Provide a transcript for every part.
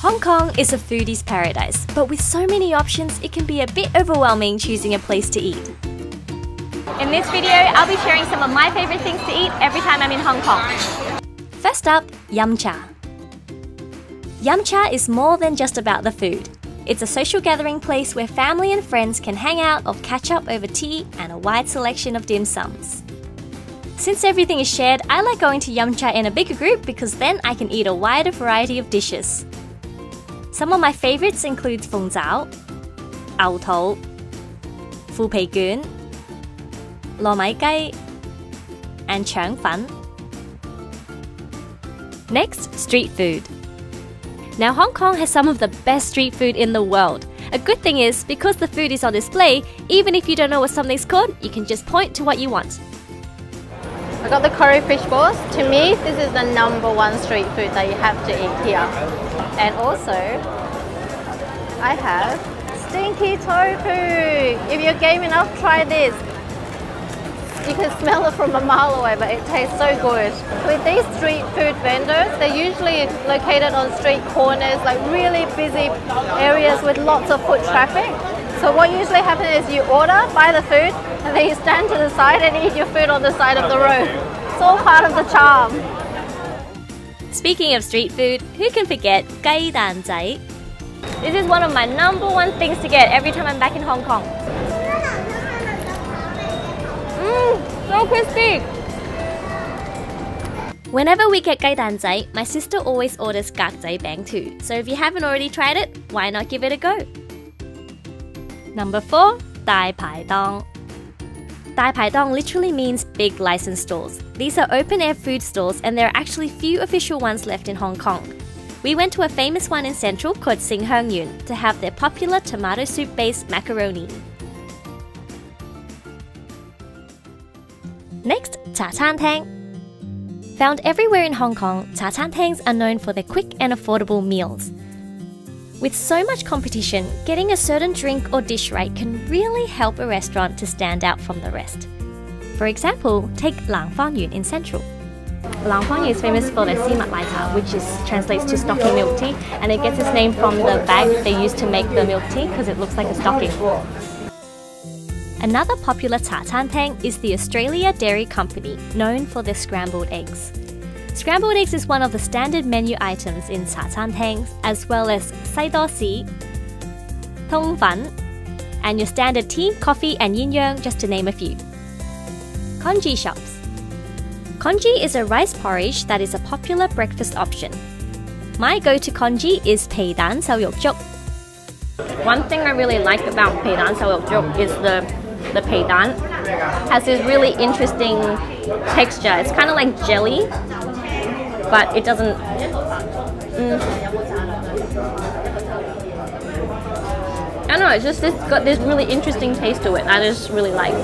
Hong Kong is a foodie's paradise, but with so many options, it can be a bit overwhelming choosing a place to eat. In this video, I'll be sharing some of my favorite things to eat every time I'm in Hong Kong. First up, Yum Cha. Yum Cha is more than just about the food. It's a social gathering place where family and friends can hang out or catch up over tea and a wide selection of dim sums. Since everything is shared, I like going to Yum Cha in a bigger group because then I can eat a wider variety of dishes. Some of my favorites include Fung Zao, Ao Tou, Fu Pei Gyun, Lo Mai Gai, and Chang Fan. Next, street food. Now, Hong Kong has some of the best street food in the world. A good thing is, because the food is on display, even if you don't know what something's called, you can just point to what you want. I got the curry fish balls. To me, this is the #1 street food that you have to eat here. And also, I have stinky tofu. If you're game enough, try this. You can smell it from a mile away, but it tastes so good. With these street food vendors, they're usually located on street corners, like really busy areas with lots of foot traffic. So what usually happens is you order, buy the food, and then you stand to the side and eat your food on the side of the road. It's all part of the charm. Speaking of street food, who can forget gai dan zai? This is one of my #1 things to get every time I'm back in Hong Kong. So crispy! Whenever we get gai dan zai, my sister always orders gak zai bang too. So if you haven't already tried it, why not give it a go? Number 4, Dai Pai Dong. Dai Pai Dong literally means big licensed stalls. These are open-air food stalls and there are actually few official ones left in Hong Kong. We went to a famous one in Central called Sing Hung Yun to have their popular tomato soup-based macaroni. Next, Cha Chan Teng. Found everywhere in Hong Kong, Cha Chan Tengs are known for their quick and affordable meals. With so much competition, getting a certain drink or dish right can really help a restaurant to stand out from the rest. For example, take Lang Fang Yun in Central. Lang Fang Yun is famous for their Simat Lai Cha, which translates to stocking milk tea, and it gets its name from the bag they use to make the milk tea because it looks like a stocking. Another popular Cha Chan Teng is the Australia Dairy Company, known for their scrambled eggs. Scrambled eggs is one of the standard menu items in Cha Chan Tengs, as well as Sai Do Si, Tong Fan, and your standard tea, coffee, and yin yang, just to name a few. Congee shops. Congee is a rice porridge that is a popular breakfast option. My go-to congee is Pei Dan Sao Yok Juk. One thing I really like about Pei Dan Sao Yok Juk is the Pei Dan has this really interesting texture. It's kind of like jelly, but it doesn't... I don't know, it's got this really interesting taste to it, I just really like.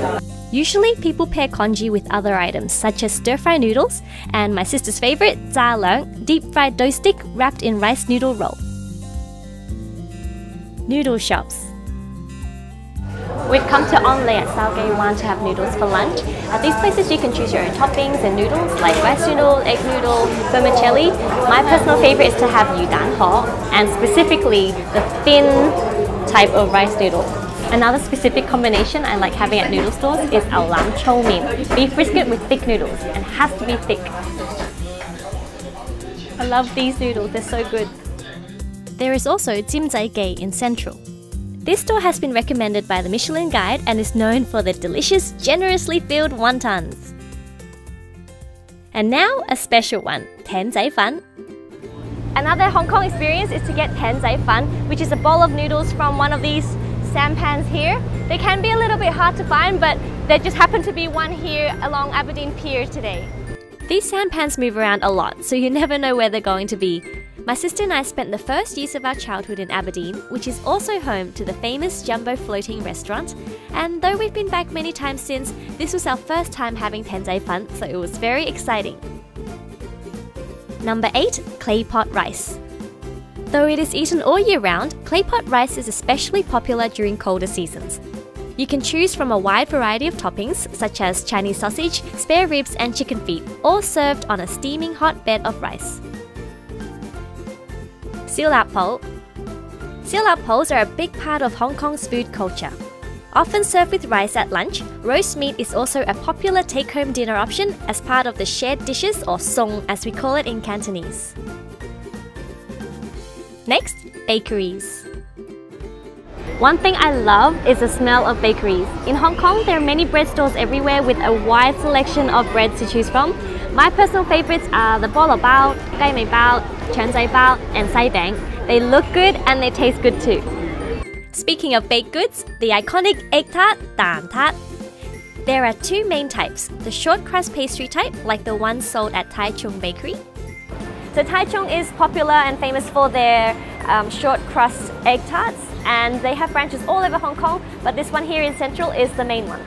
Usually people pair congee with other items such as stir-fry noodles and my sister's favourite, Zha Leung, deep-fried dough stick wrapped in rice noodle roll. Noodle shops. We've come to On Lei at Sao Gai Wan to have noodles for lunch. At these places you can choose your own toppings and noodles like rice noodle, egg noodle, vermicelli. My personal favourite is to have Yu Dan Ho, and specifically the thin type of rice noodle. Another specific combination I like having at noodle stores is Ao Lam Chow Mein, beef brisket with thick noodles, and it has to be thick. I love these noodles, they're so good. There is also Tsim Zai Gai in Central. This store has been recommended by the Michelin Guide and is known for their delicious, generously filled wontons. And now, a special one, Tan Zai Fan. Another Hong Kong experience is to get Tan Zai Fan, which is a bowl of noodles from one of these sampans here. They can be a little bit hard to find, but there just happened to be one here along Aberdeen Pier today. These sampans move around a lot, so you never know where they're going to be. My sister and I spent the first years of our childhood in Aberdeen, which is also home to the famous Jumbo Floating Restaurant, and though we've been back many times since, this was our first time having Tan Zai Fan, so it was very exciting. Number 8, Clay Pot Rice. Though it is eaten all year round, clay pot rice is especially popular during colder seasons. You can choose from a wide variety of toppings, such as Chinese sausage, spare ribs, and chicken feet, all served on a steaming hot bed of rice. Siu Lap Po. Siu Lap Pos are a big part of Hong Kong's food culture. Often served with rice at lunch, roast meat is also a popular take-home dinner option as part of the shared dishes or song as we call it in Cantonese. Next, bakeries. One thing I love is the smell of bakeries. In Hong Kong, there are many bread stores everywhere with a wide selection of breads to choose from. My personal favorites are the Bo Lo Bao, Gai Mei Bao, Chuan Zai Bao, and Sai Bang. They look good and they taste good too. Speaking of baked goods, the iconic egg tart, Dan Tart. There are two main types, the short crust pastry type, like the one sold at Tai Chung Bakery. So Tai Chung is popular and famous for their short crust egg tarts, and they have branches all over Hong Kong, but this one here in Central is the main one.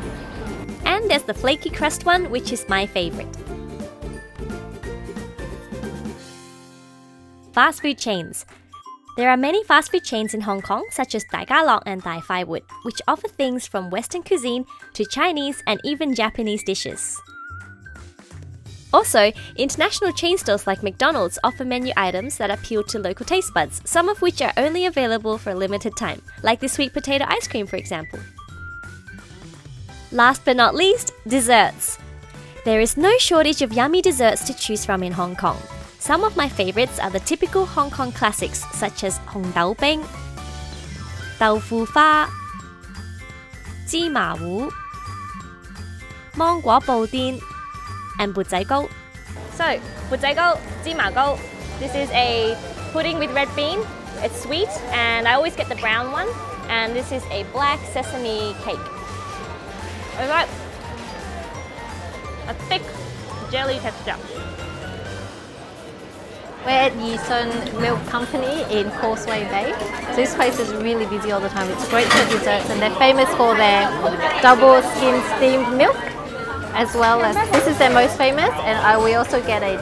And there's the flaky crust one, which is my favorite. Fast food chains. There are many fast food chains in Hong Kong, such as Dai Ga Lok and Dai Fai Wood, which offer things from Western cuisine to Chinese and even Japanese dishes. Also, international chain stores like McDonald's offer menu items that appeal to local taste buds, some of which are only available for a limited time, like the sweet potato ice cream, for example. Last but not least, desserts. There is no shortage of yummy desserts to choose from in Hong Kong. Some of my favorites are the typical Hong Kong classics such as Hong Dao Bing, Doufu Fa, Ji Ma Wu, Mang Guo Bo Din, and Bu Zai Gou. So, Bu Zai Gou, Ji Ma Gou. This is a pudding with red bean. It's sweet, and I always get the brown one. And this is a black sesame cake. It's like a thick jelly texture. We're at Yi Sun Milk Company in Causeway Bay. So this place is really busy all the time. It's great for desserts and they're famous for their double skim steamed milk, as well as this is their most famous. And we also got a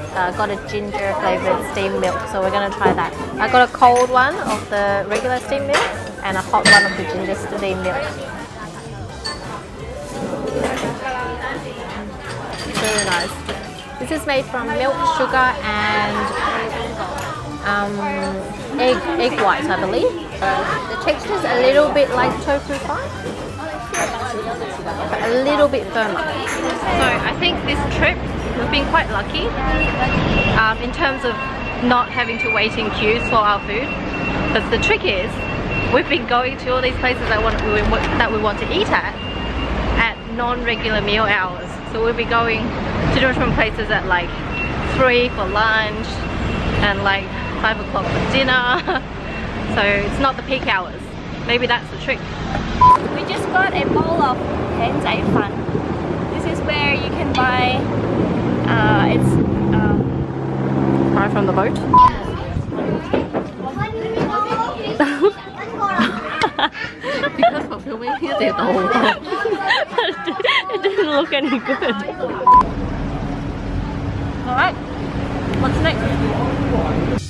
ginger flavoured steamed milk, so we're going to try that. I got a cold one of the regular steamed milk and a hot one of the ginger steamed milk. Very nice. This is made from milk, sugar and egg whites, I believe. The texture is a little bit like tofu pie, but a little bit firmer. So I think this trip we've been quite lucky in terms of not having to wait in queues for our food. But the trick is we've been going to all these places that we want to eat at non-regular meal hours. So we'll be going to different places at like 3 for lunch and like 5 o'clock for dinner. So it's not the peak hours. Maybe that's the trick. We just got a bowl of Hen Zai Fan. This is where you can buy, Buy from the boat? Because for filming here, they don't. It didn't look any good. Alright, what's next?